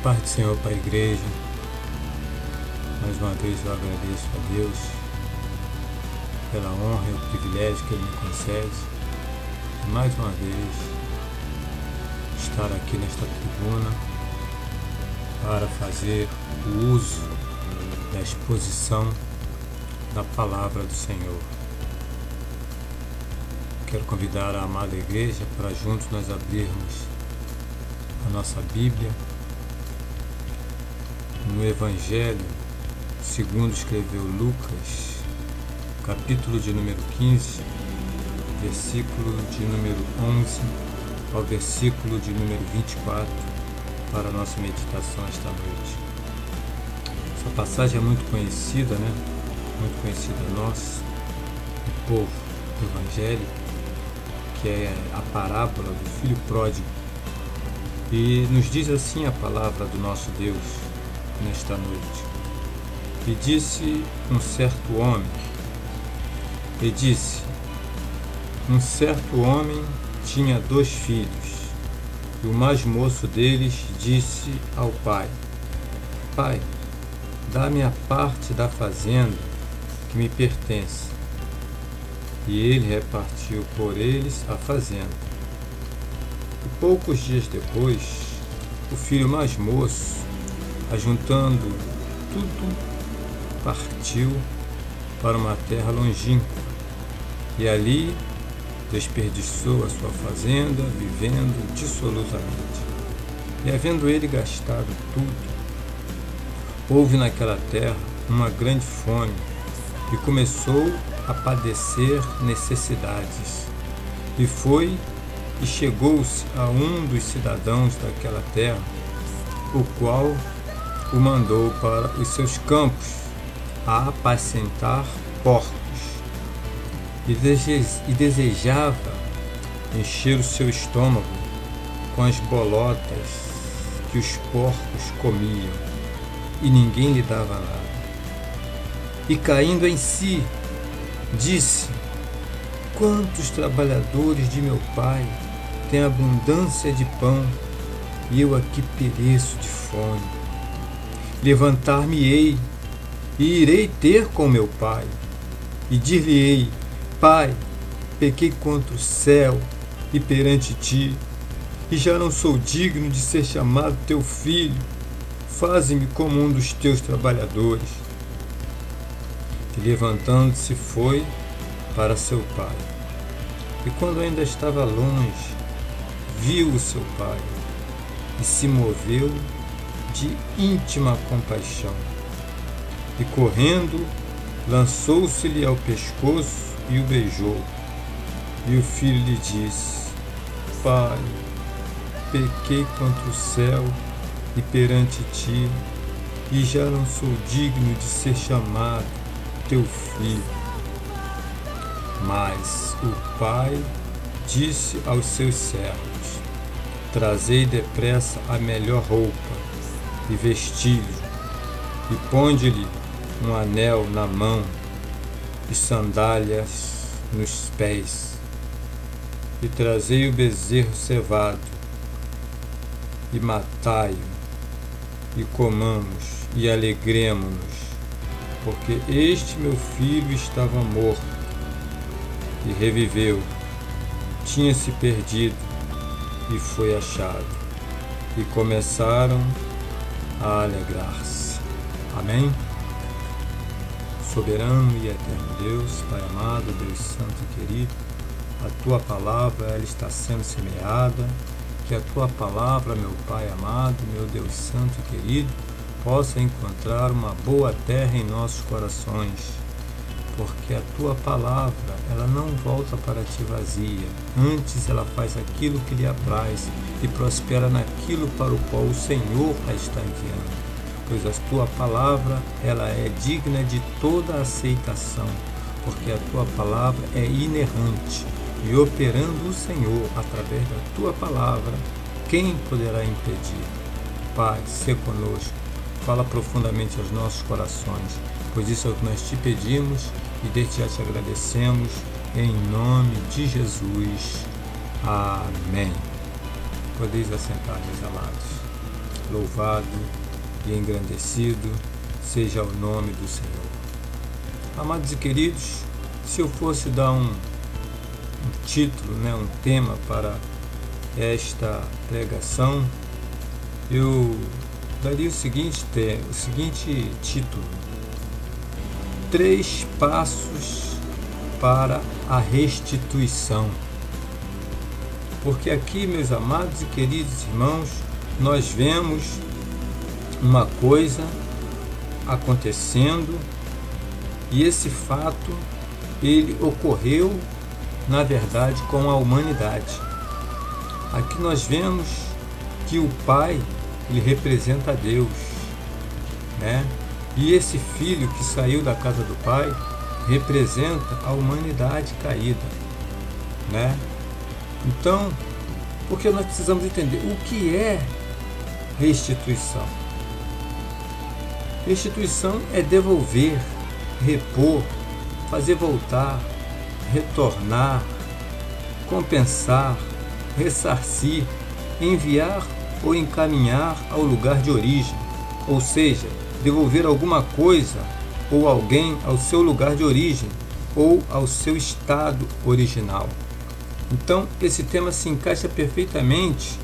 Paz do Senhor para a igreja. Mais uma vez eu agradeço a Deus pela honra e o privilégio que Ele me concede de mais uma vez estar aqui nesta tribuna para fazer o uso da exposição da palavra do Senhor. Quero convidar a amada igreja para juntos nós abrirmos a nossa Bíblia no Evangelho segundo escreveu Lucas, capítulo de número 15, versículo de número 11 ao versículo de número 24 para a nossa meditação esta noite. Essa passagem é muito conhecida, Muito conhecida nossa, do povo evangélico, que é a parábola do filho pródigo. E nos diz assim a palavra do nosso Deus nesta noite. E disse um certo homem tinha 2 filhos, e o mais moço deles disse ao pai: Pai, dá-me a parte da fazenda que me pertence. E ele repartiu por eles a fazenda. E poucos dias depois, o filho mais moço, ajuntando tudo, partiu para uma terra longínqua, e ali desperdiçou a sua fazenda, vivendo dissolutamente. E havendo ele gastado tudo, houve naquela terra uma grande fome, e começou a padecer necessidades. E foi e chegou-se a um dos cidadãos daquela terra, o qual o mandou para os seus campos a apacentar porcos, e desejava encher o seu estômago com as bolotas que os porcos comiam, e ninguém lhe dava nada. E caindo em si, disse: Quantos trabalhadores de meu pai têm abundância de pão, e eu aqui pereço de fome. Levantar-me-ei e irei ter com meu pai, e dir-lhe-ei: Pai, pequei contra o céu e perante ti, e já não sou digno de ser chamado teu filho. Faze-me como um dos teus trabalhadores. E levantando-se foi para seu pai. E quando ainda estava longe, viu o seu pai, e se moveu de íntima compaixão. E correndo, lançou-se-lhe ao pescoço e o beijou. E o filho lhe disse: Pai, pequei contra o céu e perante ti, e já não sou digno de ser chamado teu filho. Mas o pai disse aos seus servos: Trazei depressa a melhor roupa, e vesti-lhe, e ponde-lhe um anel na mão, e sandálias nos pés. E trazei o bezerro cevado, e matai-o, e comamos, e alegremo-nos, porque este meu filho estava morto, e reviveu, tinha-se perdido, e foi achado. E começaram a alegrar-se. Amém? Soberano e eterno Deus, Pai amado, Deus santo e querido, a Tua palavra ela está sendo semeada, que a Tua palavra, meu Pai amado, meu Deus santo e querido, possa encontrar uma boa terra em nossos corações, porque a Tua palavra ela não volta para Ti vazia, antes ela faz aquilo que lhe apraz e prospera naquilo para o qual o Senhor a está enviando. Pois a Tua palavra ela é digna de toda aceitação, porque a Tua palavra é inerrante, e operando o Senhor através da Tua palavra, quem poderá impedir? Pai, sê conosco, fala profundamente aos nossos corações, pois isso é o que nós Te pedimos e desde já Te agradecemos, em nome de Jesus. Amém. Podeis assentar, meus amados. Louvado e engrandecido seja o nome do Senhor. Amados e queridos, se eu fosse dar um título, um tema para esta pregação, eu daria o seguinte título: 3 passos para a restituição. Porque aqui, meus amados e queridos irmãos, nós vemos uma coisa acontecendo, e esse fato ele ocorreu, na verdade, com a humanidade. Aqui nós vemos que o Pai, ele representa a Deus, E esse filho que saiu da casa do Pai representa a humanidade caída, Então, porque nós precisamos entender o que é restituição. Restituição é devolver, repor, fazer voltar, retornar, compensar, ressarcir, enviar ou encaminhar ao lugar de origem, ou seja, devolver alguma coisa ou alguém ao seu lugar de origem ou ao seu estado original. Então, esse tema se encaixa perfeitamente,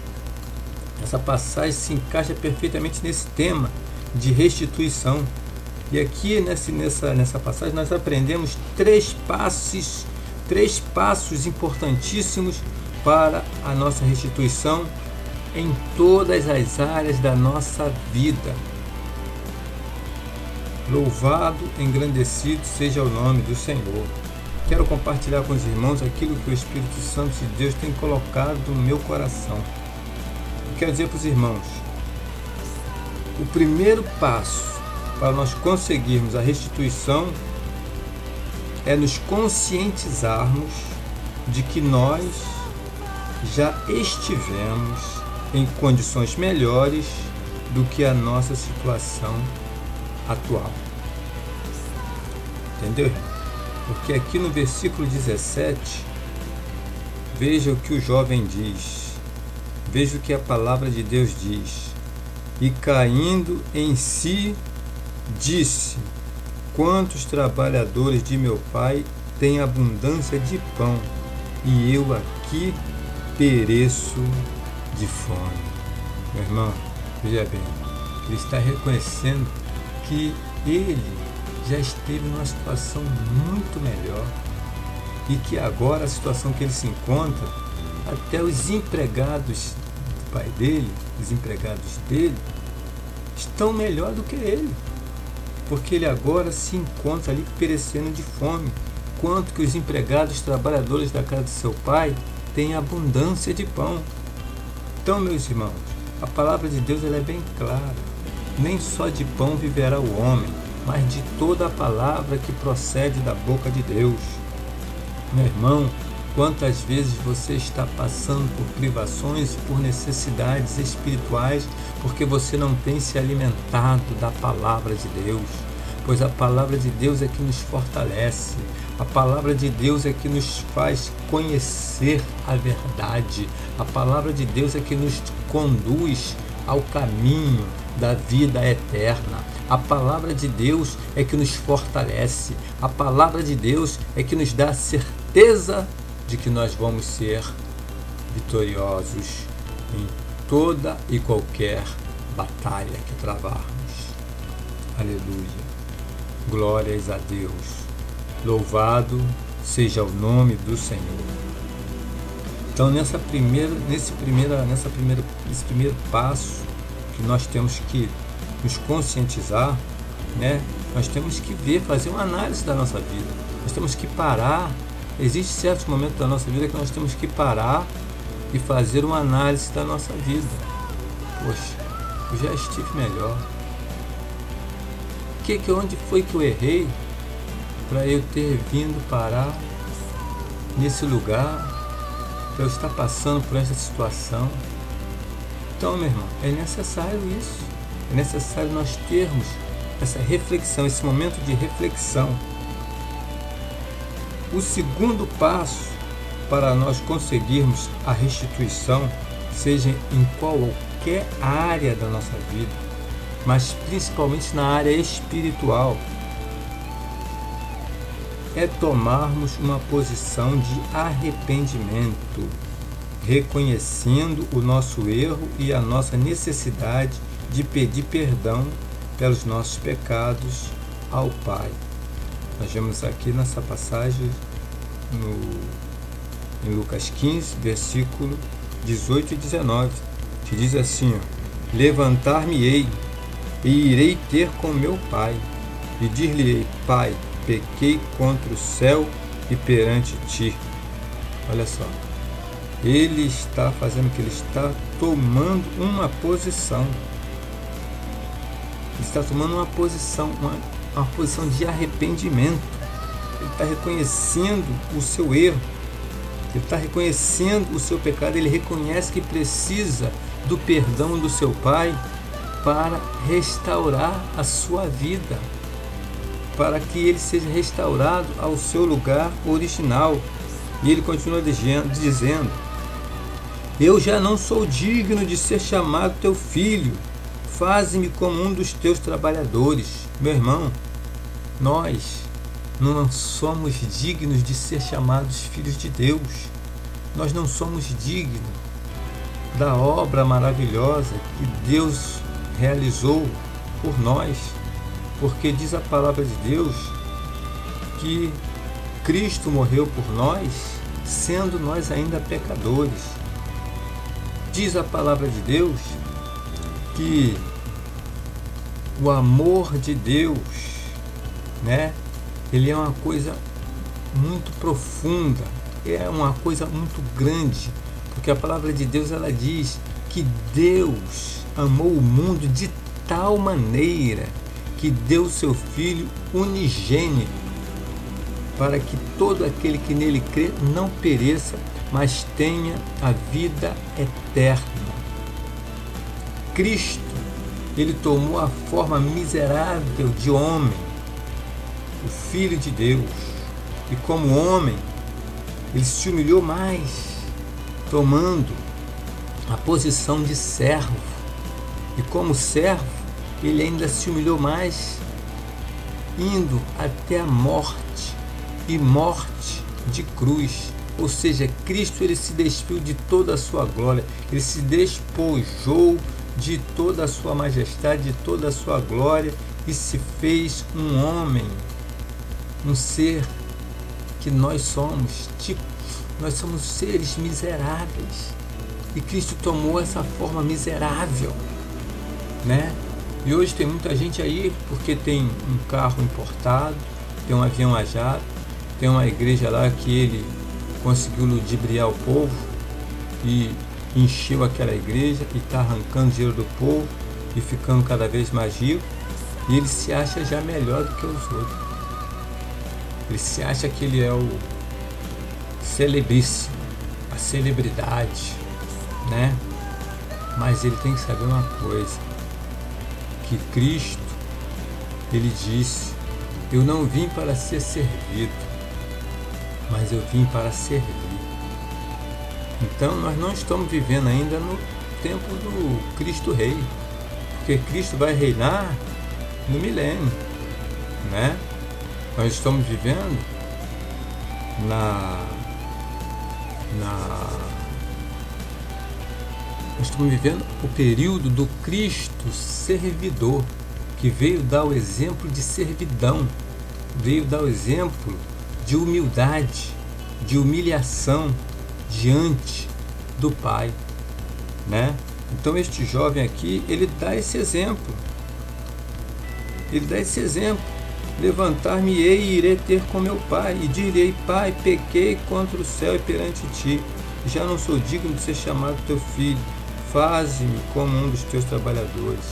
essa passagem se encaixa perfeitamente nesse tema de restituição. E aqui nessa passagem nós aprendemos 3 passos importantíssimos para a nossa restituição em todas as áreas da nossa vida. Louvado, engrandecido seja o nome do Senhor. Quero compartilhar com os irmãos aquilo que o Espírito Santo de Deus tem colocado no meu coração. Quero dizer para os irmãos, o primeiro passo para nós conseguirmos a restituição é nos conscientizarmos de que nós já estivemos em condições melhores do que a nossa situação atual. Entendeu? Porque aqui no versículo 17, veja o que o jovem diz, veja o que a palavra de Deus diz. E caindo em si, disse: quantos trabalhadores de meu pai têm abundância de pão, e eu aqui pereço de fome. Meu irmão, veja bem, ele está reconhecendo que ele já esteve numa situação muito melhor e que agora a situação que ele se encontra, até os empregados do pai dele, os empregados dele, estão melhor do que ele, porque ele agora se encontra ali perecendo de fome, enquanto que os empregados trabalhadores da casa de seu pai têm abundância de pão. Então, meus irmãos, a palavra de Deus ela é bem clara: nem só de pão viverá o homem, mas de toda a palavra que procede da boca de Deus. Meu irmão, quantas vezes você está passando por privações e por necessidades espirituais porque você não tem se alimentado da palavra de Deus? Pois a palavra de Deus é que nos fortalece, a palavra de Deus é que nos faz conhecer a verdade, a palavra de Deus é que nos conduz ao caminho da vida eterna. A palavra de Deus é que nos fortalece, a palavra de Deus é que nos dá certeza de que nós vamos ser vitoriosos em toda e qualquer batalha que travarmos. Aleluia. Glórias a Deus. Louvado seja o nome do Senhor. Então, nesse primeiro passo que nós temos que nos conscientizar, nós temos que fazer uma análise da nossa vida. Nós temos que parar. Existe certos momentos da nossa vida que nós temos que parar e fazer uma análise da nossa vida. Poxa, eu já estive melhor. Onde foi que eu errei para eu ter vindo parar nesse lugar, para eu estar passando por essa situação? Então, meu irmão, é necessário isso. É necessário nós termos essa reflexão, esse momento de reflexão. O segundo passo para nós conseguirmos a restituição, seja em qualquer qualquer área da nossa vida, mas principalmente na área espiritual, é tomarmos uma posição de arrependimento, reconhecendo o nosso erro e a nossa necessidade de pedir perdão pelos nossos pecados ao Pai. Nós vemos aqui nessa passagem em Lucas 15, versículo 18 e 19, que diz assim: levantar-me-ei e irei ter com meu pai, e dir-lhe-ei: Pai, pequei contra o céu e perante ti. Olha só, ele está fazendo o que? Ele está tomando uma posição. Ele está tomando uma posição de arrependimento. Ele está reconhecendo o seu erro. Ele está reconhecendo o seu pecado. Ele reconhece que precisa do perdão do seu Pai para restaurar a sua vida, para que ele seja restaurado ao seu lugar original. E ele continua dizendo: eu já não sou digno de ser chamado teu filho, faze-me como um dos teus trabalhadores. Meu irmão, nós não somos dignos de ser chamados filhos de Deus. Nós não somos dignos da obra maravilhosa que Deus realizou por nós, porque diz a palavra de Deus que Cristo morreu por nós, sendo nós ainda pecadores. Diz a palavra de Deus que o amor de Deus, né, ele é uma coisa muito profunda, é uma coisa muito grande, porque a palavra de Deus, ela diz que Deus amou o mundo de tal maneira que deu seu Filho unigênito, para que todo aquele que nele crê não pereça, mas tenha a vida eterna. Cristo, ele tomou a forma miserável de homem, o Filho de Deus, e como homem, ele se humilhou mais, tomando a posição de servo, e como servo, ele ainda se humilhou mais, indo até a morte, e morte de cruz. Ou seja, Cristo, ele se despiu de toda a sua glória, ele se despojou de toda a sua majestade, de toda a sua glória, e se fez um homem, um ser que nós somos, nós somos seres miseráveis, e Cristo tomou essa forma miserável, né? E hoje tem muita gente aí, porque tem um carro importado, tem um avião a jato, tem uma igreja lá que ele conseguiu ludibriar o povo e encheu aquela igreja e está arrancando dinheiro do povo e ficando cada vez mais rico, e ele se acha já melhor do que os outros. Ele se acha que ele é o celebríssimo, a celebridade, né? Mas ele tem que saber uma coisa, que Cristo, ele disse: eu não vim para ser servido, mas eu vim para servir. Então nós não estamos vivendo ainda no tempo do Cristo Rei, porque Cristo vai reinar no milênio, né? Nós estamos vivendo nós estamos vivendo o período do Cristo servidor, que veio dar o exemplo de servidão, veio dar o exemplo de humildade, de humilhação diante do Pai, né? Então este jovem aqui, ele dá esse exemplo. Ele dá esse exemplo. Levantar-me-ei e irei ter com meu pai, e direi: Pai, pequei contra o céu e perante ti, já não sou digno de ser chamado teu filho, faze-me como um dos teus trabalhadores.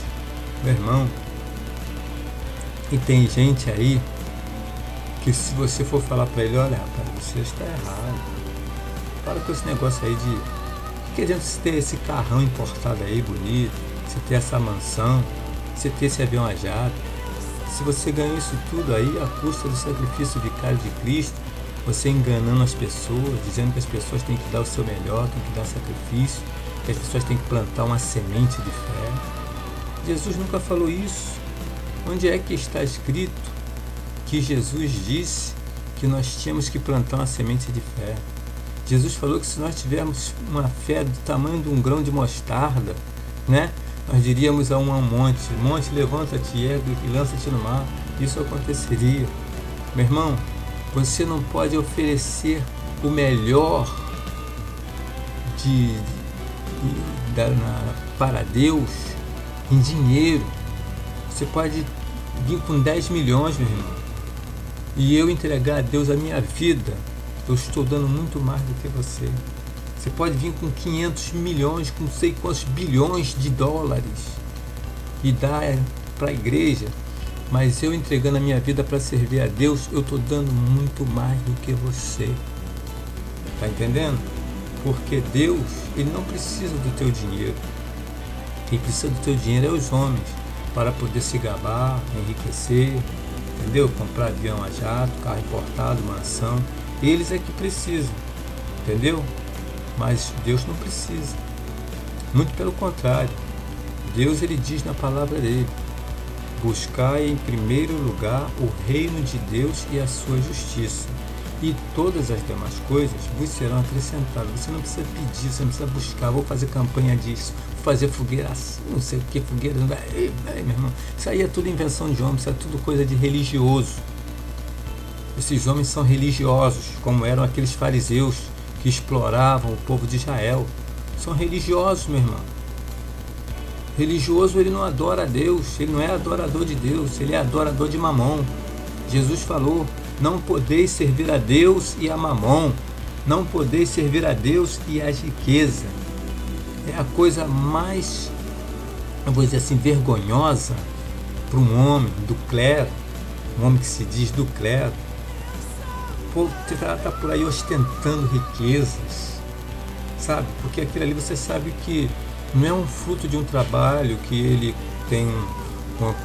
Meu irmão, e tem gente aí que, se você for falar para ele: olha, rapaz, você está errado, para com esse negócio aí de que adianta você ter esse carrão importado aí bonito, você ter essa mansão, você ter esse avião a jato, se você ganhou isso tudo aí à custa do sacrifício vicário de Cristo, você enganando as pessoas, dizendo que as pessoas têm que dar o seu melhor, têm que dar sacrifício, que as pessoas têm que plantar uma semente de fé. Jesus nunca falou isso. Onde é que está escrito que Jesus disse que nós tínhamos que plantar uma semente de fé? Jesus falou que se nós tivermos uma fé do tamanho de um grão de mostarda, né, nós diríamos a um monte, levanta-te, ergue e lança-te no mar. Isso aconteceria. Meu irmão, você não pode oferecer o melhor para Deus em dinheiro. Você pode vir com 10 milhões, meu irmão, e eu entregar a Deus a minha vida. Eu estou dando muito mais do que você. Você pode vir com 500 milhões, com não sei quantos bilhões de dólares e dar para a igreja, mas eu entregando a minha vida para servir a Deus, eu estou dando muito mais do que você. Está entendendo? Porque Deus, Ele não precisa do teu dinheiro. Quem precisa do teu dinheiro é os homens, para poder se gabar, enriquecer, entendeu? Comprar avião a jato, carro importado, mansão. Eles é que precisam, entendeu? Mas Deus não precisa. Muito pelo contrário. Deus, Ele diz na palavra dele: buscai em primeiro lugar o reino de Deus e a sua justiça, e todas as demais coisas vos serão acrescentadas. Você não precisa pedir, você não precisa buscar. Vou fazer campanha disso, vou fazer fogueira assim, não sei o que, fogueira. Meu irmão, isso aí é tudo invenção de homem, isso é tudo coisa de religioso. Esses homens são religiosos, como eram aqueles fariseus que exploravam o povo de Israel. São religiosos, meu irmão. Religioso, ele não adora a Deus, ele não é adorador de Deus, ele é adorador de Mamon. Jesus falou: não podeis servir a Deus e a Mamon, não podeis servir a Deus e a riqueza. É a coisa mais, eu vou dizer assim, vergonhosa para um homem do clero, um homem que se diz do clero. O povo está por aí ostentando riquezas, sabe? Porque aquilo ali você sabe que não é um fruto de um trabalho que ele tem,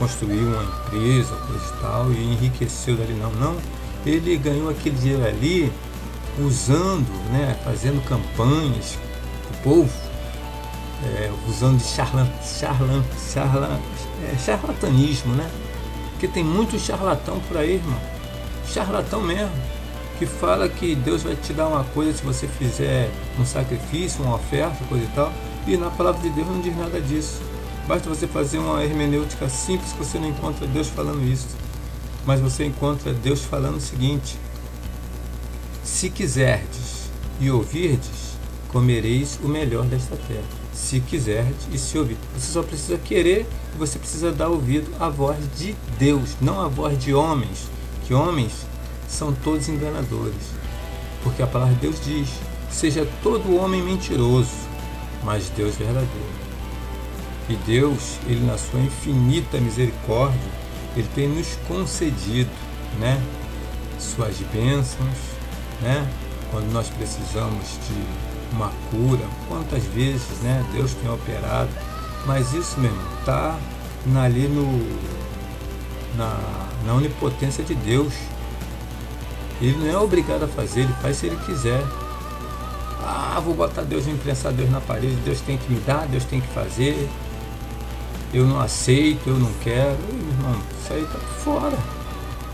construiu uma empresa, coisa e tal, e enriqueceu dali, não. Ele ganhou aquele dinheiro ali usando, né, fazendo campanhas para o povo, usando de charlatanismo, né? Porque tem muito charlatão por aí, irmão. Charlatão mesmo, que fala que Deus vai te dar uma coisa se você fizer um sacrifício, uma oferta, coisa e tal. E na palavra de Deus não diz nada disso. Basta você fazer uma hermenêutica simples que você não encontra Deus falando isso. Mas você encontra Deus falando o seguinte: se quiserdes e ouvirdes, comereis o melhor desta terra. Se quiserdes e se ouvir. Você só precisa querer e você precisa dar ouvido à voz de Deus, não à voz de homens, que homens são todos enganadores. Porque a palavra de Deus diz: seja todo homem mentiroso, mas Deus verdadeiro. E Deus, Ele na sua infinita misericórdia, Ele tem nos concedido, né, suas bênçãos, né, quando nós precisamos de uma cura. Quantas vezes, né, Deus tem operado. Mas isso, meu irmão, está ali na onipotência de Deus. Ele não é obrigado a fazer, ele faz se ele quiser. Vou botar Deus, vou imprensar Deus na parede, Deus tem que me dar, Deus tem que fazer. Eu não aceito, eu não quero. Irmão, isso aí tá fora,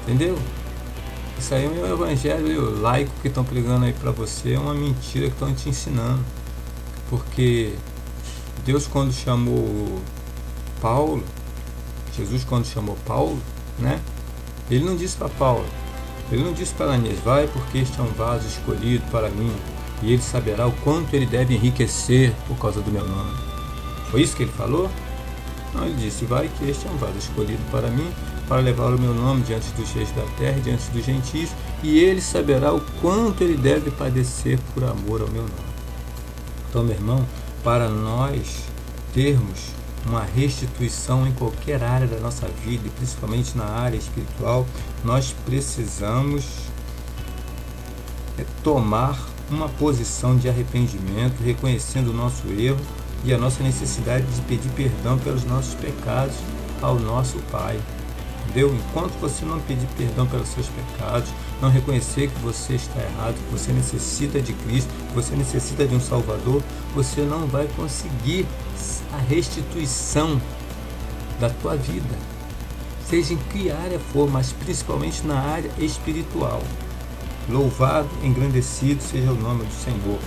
entendeu? Isso aí é um evangelho laico que estão pregando aí para você, é uma mentira que estão te ensinando. Porque Deus, quando chamou Paulo, Jesus quando chamou Paulo, né, ele não disse para Paulo, ele não disse para Ananias: vai, porque este é um vaso escolhido para mim, e ele saberá o quanto ele deve enriquecer por causa do meu nome. Foi isso que ele falou? Não, ele disse: vai, que este é um vaso escolhido para mim, para levar o meu nome diante dos reis da terra, diante dos gentios, e ele saberá o quanto ele deve padecer por amor ao meu nome. Então, meu irmão, para nós termos uma restituição em qualquer área da nossa vida, e principalmente na área espiritual, nós precisamos tomar uma posição de arrependimento, reconhecendo o nosso erro e a nossa necessidade de pedir perdão pelos nossos pecados ao nosso Pai. entendeu? Enquanto você não pedir perdão pelos seus pecados, não reconhecer que você está errado, que você necessita de Cristo, que você necessita de um Salvador, você não vai conseguir a restituição da tua vida, seja em que área for, mas principalmente na área espiritual. Louvado, engrandecido seja o nome do Senhor.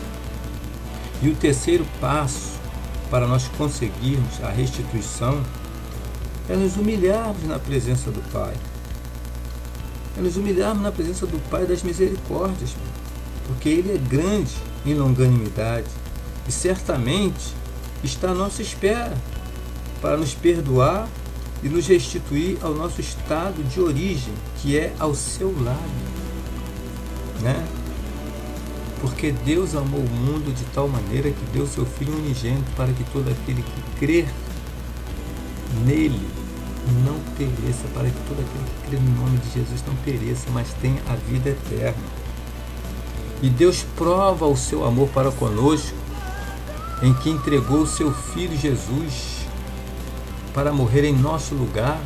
E o terceiro passo para nós conseguirmos a restituição é nos humilharmos na presença do Pai. É nos humilharmos na presença do Pai das misericórdias, porque Ele é grande em longanimidade e certamente está à nossa espera para nos perdoar e nos restituir ao nosso estado de origem, que é ao seu lado, né? Porque Deus amou o mundo de tal maneira que deu seu Filho unigênito para que todo aquele que crer nele não pereça, para que todo aquele que crê no nome de Jesus não pereça, mas tenha a vida eterna. E Deus prova o seu amor para conosco em que entregou o seu Filho Jesus para morrer em nosso lugar,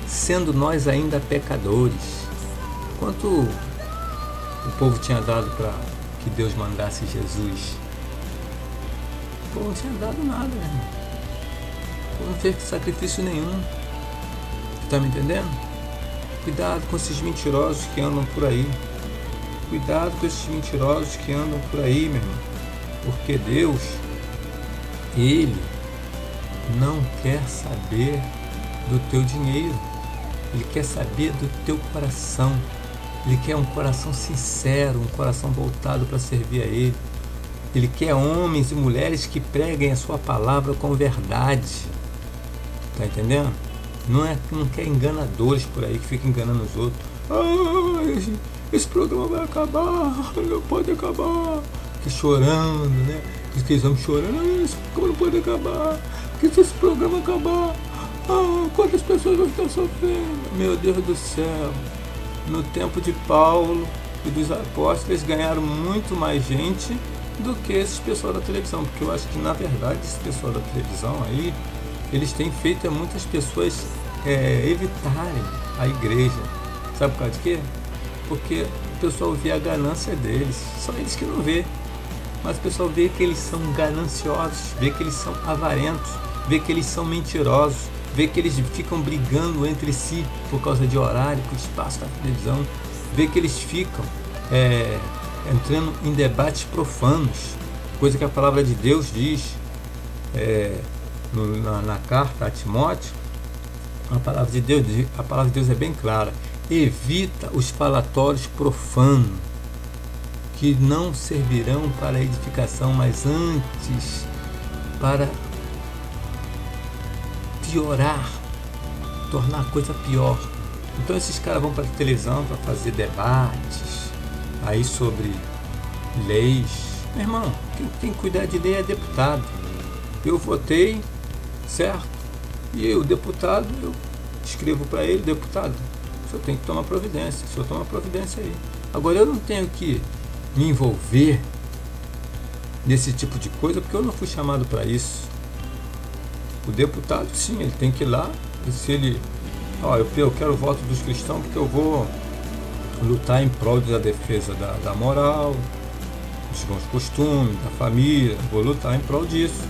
sendo nós ainda pecadores. Quanto o povo tinha dado para que Deus mandasse Jesus? O povo não tinha dado nada, meu irmão. O povo não fez sacrifício nenhum. Está me entendendo? Cuidado com esses mentirosos que andam por aí. Cuidado com esses mentirosos que andam por aí, meu irmão. Porque Deus, Ele não quer saber do teu dinheiro. Ele quer saber do teu coração. Ele quer um coração sincero, um coração voltado para servir a Ele. Ele quer homens e mulheres que preguem a sua palavra com verdade. Está entendendo? Não quer enganadores por aí que ficam enganando os outros. Esse programa vai acabar, não pode acabar. Que chorando, né? Que eles vão chorando, esse programa não pode acabar. Porque se esse programa acabar, quantas pessoas vão estar sofrendo? Meu Deus do céu. No tempo de Paulo e dos apóstolos, eles ganharam muito mais gente do que esses pessoal da televisão. Porque eu acho que, na verdade, esse pessoal da televisão aí, eles têm feito muitas pessoas evitarem a igreja. Sabe por causa de quê? Porque o pessoal vê a ganância deles. Só eles que não vê. Mas o pessoal vê que eles são gananciosos, vê que eles são avarentos, vê que eles são mentirosos, vê que eles ficam brigando entre si por causa de horário, por espaço da televisão, vê que eles ficam entrando em debates profanos, coisa que a palavra de Deus diz na carta a Timóteo. A palavra de Deus é bem clara: evita os falatórios profanos, que não servirão para edificação, mas antes para piorar, tornar a coisa pior. Então esses caras vão para a televisão para fazer debates aí sobre leis. Meu irmão, quem tem que cuidar de lei é deputado. Eu votei, certo? E o deputado, eu escrevo para ele: deputado, o senhor tem que tomar providência, o senhor toma providência aí. Agora eu não tenho que me envolver nesse tipo de coisa, porque eu não fui chamado para isso. O deputado, sim, ele tem que ir lá, e se ele, eu quero o voto dos cristãos porque eu vou lutar em prol da defesa da moral, dos bons costumes, da família, vou lutar em prol disso.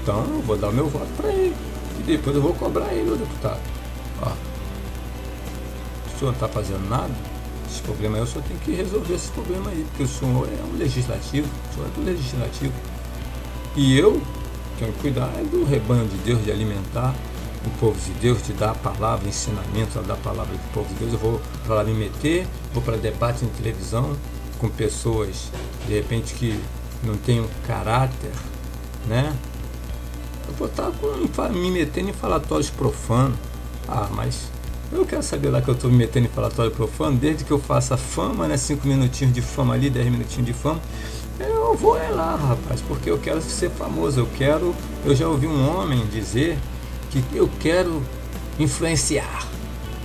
Então eu vou dar o meu voto para ele, e depois eu vou cobrar ele, o deputado. O senhor não está fazendo nada, esse problema aí o senhor tem que resolver esse problema aí, porque o senhor é um legislativo, o senhor é do legislativo. E eu tenho que cuidar do rebanho de Deus, de alimentar o povo de Deus, de dar a palavra, ensinamento, a dar a palavra do povo de Deus. Eu vou para lá me meter, vou para debate em televisão com pessoas, de repente, que não têm um caráter, né? Eu vou estar me metendo em falatórios profanos. Mas eu quero saber lá que eu estou me metendo em falatório profano, desde que eu faça fama, né? 5 minutinhos de fama ali, 10 minutinhos de fama. Eu vou lá, rapaz, porque eu quero ser famoso. Eu já ouvi um homem dizer que eu quero influenciar.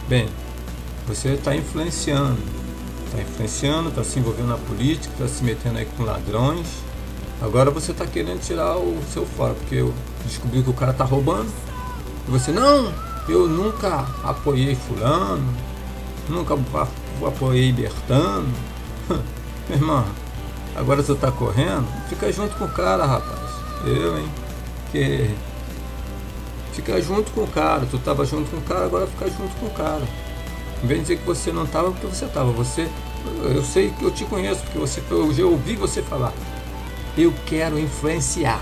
Bem, você está influenciando, está se envolvendo na política, está se metendo aí com ladrões. Agora você está querendo tirar o seu fora, porque eu descobri que o cara está roubando. E você, não, Eu nunca apoiei fulano, nunca apoiei Bertano. Meu irmão, agora tu tá correndo? Fica junto com o cara, rapaz. Eu, hein? Que... Fica junto com o cara. Tu tava junto com o cara, agora fica junto com o cara. Em vez de dizer que você não tava, porque você tava. Eu sei que eu te conheço, porque eu já ouvi você falar. Eu quero influenciar.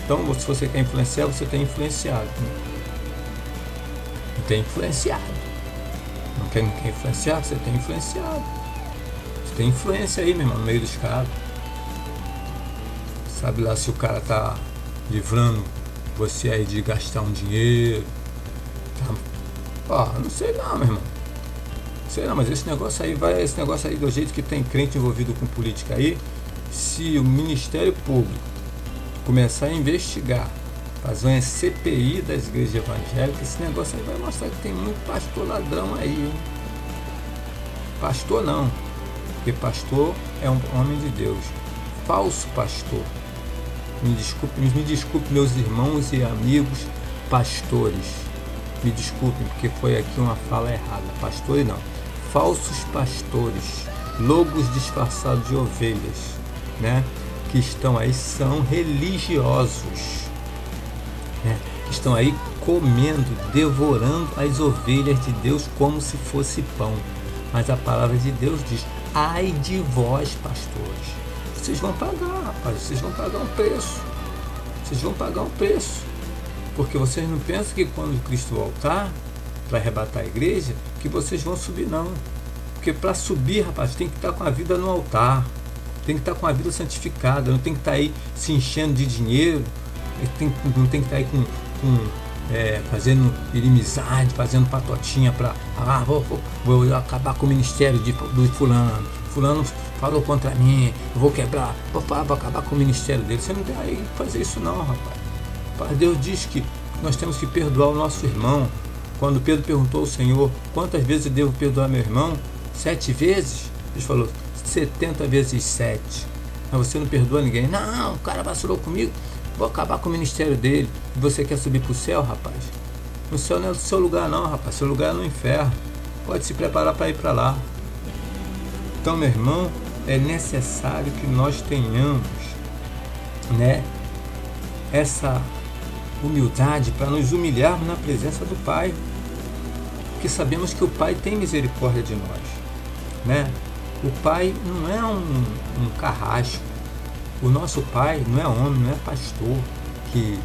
Então, se você quer influenciar, você tem influenciado. Não tem influenciado. Não quer influenciar? Você tem influenciado. Você tem influência aí, meu irmão, no meio dos caras. Sabe lá se o cara tá livrando você aí de gastar um dinheiro. Tá? Ó, não sei não, meu irmão. Não sei não, mas esse negócio aí do jeito que tem crente envolvido com política aí, se o Ministério Público começar a investigar, fazer uma CPI das igrejas evangélicas, esse negócio aí vai mostrar que tem muito pastor ladrão aí, hein? Pastor não, porque pastor é um homem de Deus. Falso pastor. Me desculpe meus irmãos e amigos pastores. Me desculpem, porque foi aqui uma fala errada. Pastores não. Falsos pastores, lobos disfarçados de ovelhas, né? Que estão aí, são religiosos, né? Que estão aí comendo, devorando as ovelhas de Deus como se fosse pão. Mas a palavra de Deus diz: ai de vós, pastores. Vocês vão pagar, rapaz, vocês vão pagar um preço. Vocês vão pagar um preço. Porque vocês não pensam que quando Cristo voltar para arrebatar a igreja, que vocês vão subir, não. Porque para subir, rapaz, tem que estar com a vida no altar. Tem que estar com a vida santificada. Não tem que estar aí se enchendo de dinheiro. Não tem que estar aí fazendo inimizade, fazendo patotinha para vou acabar com o ministério do fulano. Fulano falou contra mim, eu vou quebrar, vou acabar com o ministério dele. Você não tem aí que fazer isso não, rapaz. Deus diz que nós temos que perdoar o nosso irmão. Quando Pedro perguntou ao Senhor, quantas vezes eu devo perdoar meu irmão? 7 vezes? Ele falou, 70 vezes 7. Mas você não perdoa ninguém. Não, o cara vacilou comigo, vou acabar com o ministério dele. E você quer subir para o céu, rapaz? O céu não é o seu lugar não, rapaz. Seu lugar é no inferno. Pode se preparar para ir para lá. Então, meu irmão, é necessário que nós tenhamos, né, essa humildade para nos humilharmos na presença do Pai, porque sabemos que o Pai tem misericórdia de nós, né? O Pai não é um carrasco. O nosso Pai não é homem, não é pastor que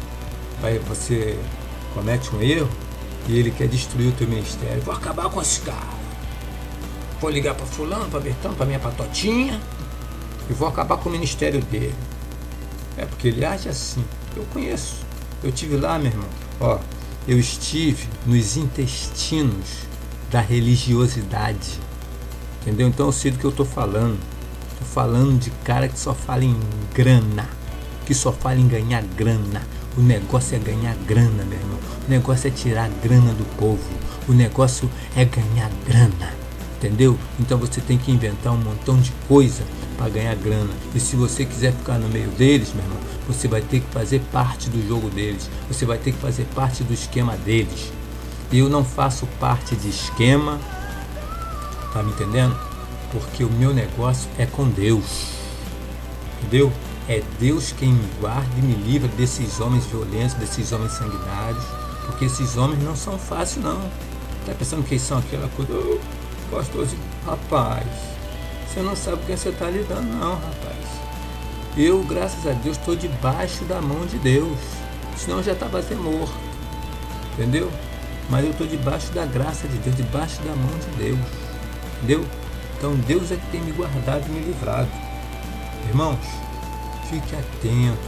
você comete um erro e ele quer destruir o teu ministério. Vou acabar com esse cara. Vou ligar para fulano, para Bertão, para minha patotinha e vou acabar com o ministério dele. É porque ele age assim. Eu conheço. Eu estive lá, meu irmão. Ó, eu estive nos intestinos da religiosidade. Entendeu? Então eu sei do que eu estou falando. Estou falando de cara que só fala em grana. Que só fala em ganhar grana. O negócio é ganhar grana, meu irmão. O negócio é tirar grana do povo. O negócio é ganhar grana. Entendeu? Então você tem que inventar um montão de coisa para ganhar grana. E se você quiser ficar no meio deles, meu irmão, você vai ter que fazer parte do jogo deles. Você vai ter que fazer parte do esquema deles. Eu não faço parte de esquema, tá me entendendo? Porque o meu negócio é com Deus. Entendeu? É Deus quem me guarda e me livra desses homens violentos, desses homens sanguinários. Porque esses homens não são fáceis, não. Tá pensando que eles são aquela coisa... pastorzinho, rapaz, você não sabe com quem você está lidando não, rapaz. Eu, graças a Deus, estou debaixo da mão de Deus, senão eu já estava até morto, entendeu? Mas eu estou debaixo da graça de Deus, debaixo da mão de Deus, entendeu? Então Deus é que tem me guardado e me livrado. Irmãos, fique atento.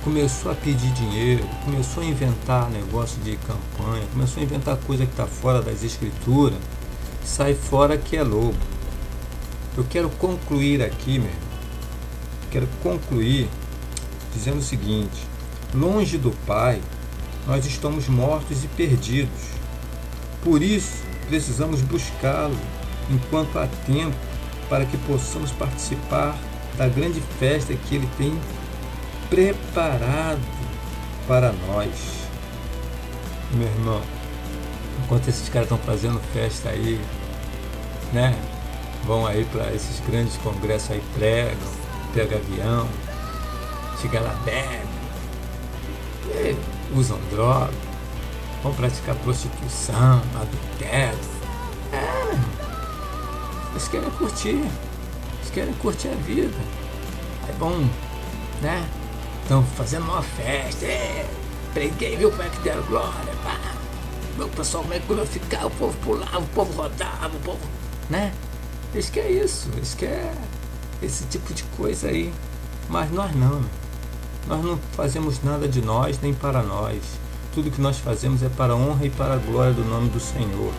Começou a pedir dinheiro, começou a inventar negócio de campanha, começou a inventar coisa que está fora das escrituras. Sai fora que é lobo. Eu quero concluir aqui, meu irmão. Quero concluir dizendo o seguinte: longe do Pai, nós estamos mortos e perdidos. Por isso, precisamos buscá-lo enquanto há tempo, para que possamos participar da grande festa que ele tem preparado para nós. Meu irmão, enquanto esses caras estão fazendo festa aí, né? Vão aí para esses grandes congressos aí, pregam, pegam avião, chega lá, bebe, usam droga, vão praticar prostituição, adultério. Meu irmão, eles querem curtir a vida. Aí vão, né? Estão fazendo uma festa, preguei, viu como é que deram glória, pá. O pessoal como é que glorificava, o povo pulava, o povo rodava, o povo, né? Eles querem isso, eles querem esse tipo de coisa aí. Mas nós não fazemos nada de nós, nem para nós. Tudo que nós fazemos é para a honra e para a glória do nome do Senhor.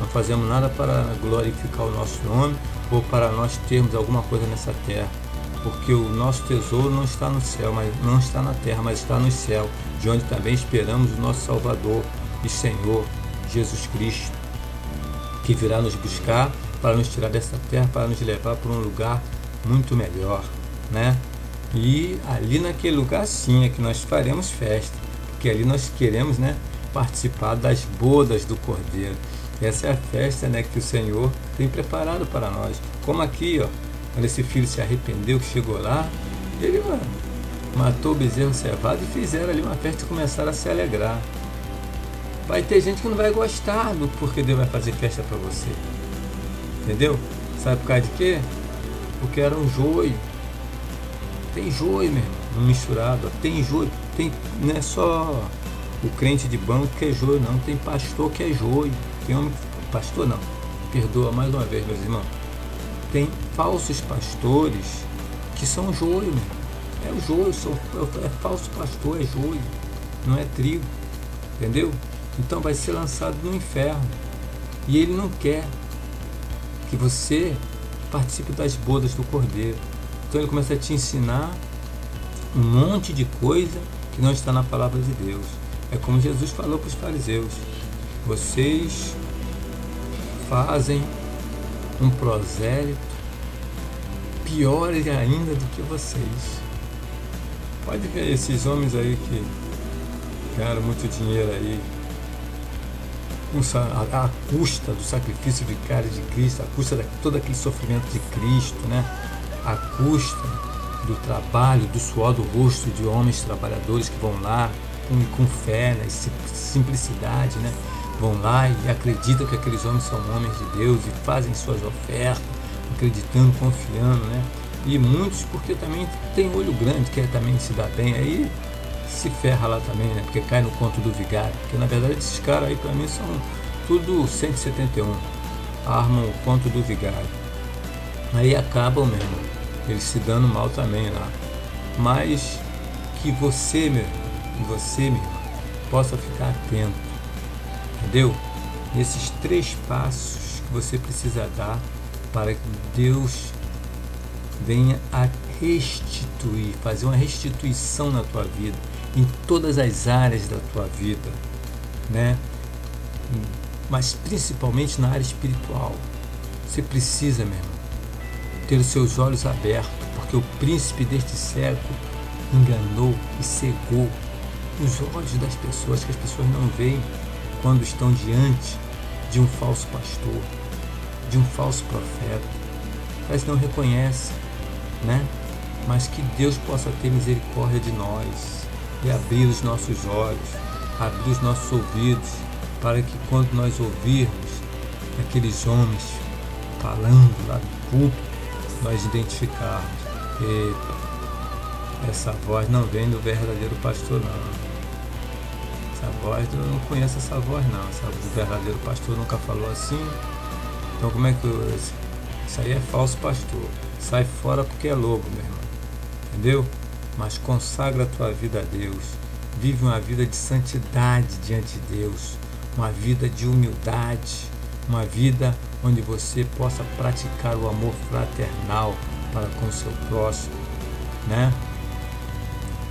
Não fazemos nada para glorificar o nosso nome ou para nós termos alguma coisa nessa terra. Porque o nosso tesouro não está no céu, mas não está na terra, mas está no céu, de onde também esperamos o nosso Salvador e Senhor, Jesus Cristo, que virá nos buscar para nos tirar dessa terra, para nos levar para um lugar muito melhor, né? E ali naquele lugar sim é que nós faremos festa, porque ali nós queremos, né, participar das bodas do Cordeiro. Essa é a festa, né, que o Senhor tem preparado para nós. Como aqui, ó, quando esse filho se arrependeu, que chegou lá, ele matou o bezerro cevado e fizeram ali uma festa e começaram a se alegrar. Vai ter gente que não vai gostar do porquê Deus vai fazer festa para você. Entendeu? Sabe por causa de quê? Porque era um joio. Tem joio mesmo, misturado. Tem joio. Não é só o crente de banco que é joio, não. Tem pastor que é joio. Tem homem. Pastor não. Perdoa mais uma vez, meus irmãos. Tem falsos pastores que são joio mesmo. É o joio, é falso pastor, é joio. Não é trigo. Entendeu? Então vai ser lançado no inferno. E ele não quer que você participe das bodas do Cordeiro. Então ele começa a te ensinar um monte de coisa que não está na palavra de Deus. É como Jesus falou para os fariseus: vocês fazem um prosélito pior ainda do que vocês. Pode ver esses homens aí que ganharam muito dinheiro aí à custa do sacrifício vicário de Cristo, à custa de todo aquele sofrimento de Cristo, né? À custa do trabalho, do suor do rosto de homens trabalhadores que vão lá com fé, né? Simplicidade, né? Vão lá e acreditam que aqueles homens são homens de Deus e fazem suas ofertas, acreditando, confiando, né? E muitos porque também tem olho grande, quer também se dar bem, aí se ferra lá também, né? Porque cai no conto do vigário. Porque na verdade esses caras aí para mim são tudo 171, armam o conto do vigário. Aí acabam mesmo, eles se dando mal também lá. Mas que você, meu irmão, possa ficar atento, entendeu? Nesses 3 passos que você precisa dar para que Deus venha a restituir, fazer uma restituição na tua vida, em todas as áreas da tua vida, né? Mas principalmente na área espiritual. Você precisa, meu irmão, ter os seus olhos abertos, porque o príncipe deste século enganou e cegou os olhos das pessoas, que as pessoas não veem quando estão diante de um falso pastor, de um falso profeta. Elas não reconhecem, né? Mas que Deus possa ter misericórdia de nós e abrir os nossos olhos, abrir os nossos ouvidos, para que quando nós ouvirmos aqueles homens falando lá do púlpito, nós identificarmos: epa, essa voz não vem do verdadeiro pastor, não. Essa voz, eu não conheço essa voz, não. O verdadeiro pastor nunca falou assim. Então como é que isso aí é falso pastor? Sai fora porque é lobo, meu irmão. Entendeu? Mas consagra a tua vida a Deus. Vive uma vida de santidade diante de Deus. Uma vida de humildade. Uma vida onde você possa praticar o amor fraternal para com o seu próximo, né?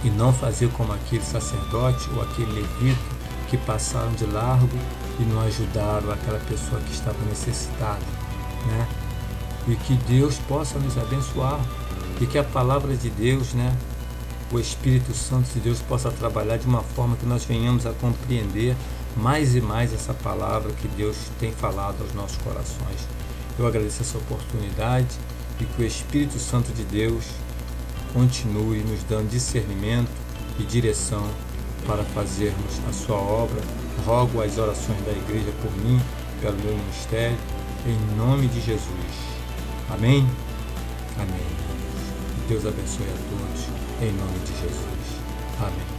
E não fazer como aquele sacerdote ou aquele levita que passaram de largo e não ajudaram aquela pessoa que estava necessitada, né? E que Deus possa nos abençoar e que a palavra de Deus, né, o Espírito Santo de Deus possa trabalhar de uma forma que nós venhamos a compreender mais e mais essa palavra que Deus tem falado aos nossos corações. Eu agradeço essa oportunidade e que o Espírito Santo de Deus continue nos dando discernimento e direção para fazermos a sua obra. Rogo as orações da igreja por mim, pelo meu ministério, em nome de Jesus. Amém? Amém. Deus abençoe a todos, em nome de Jesus. Amém.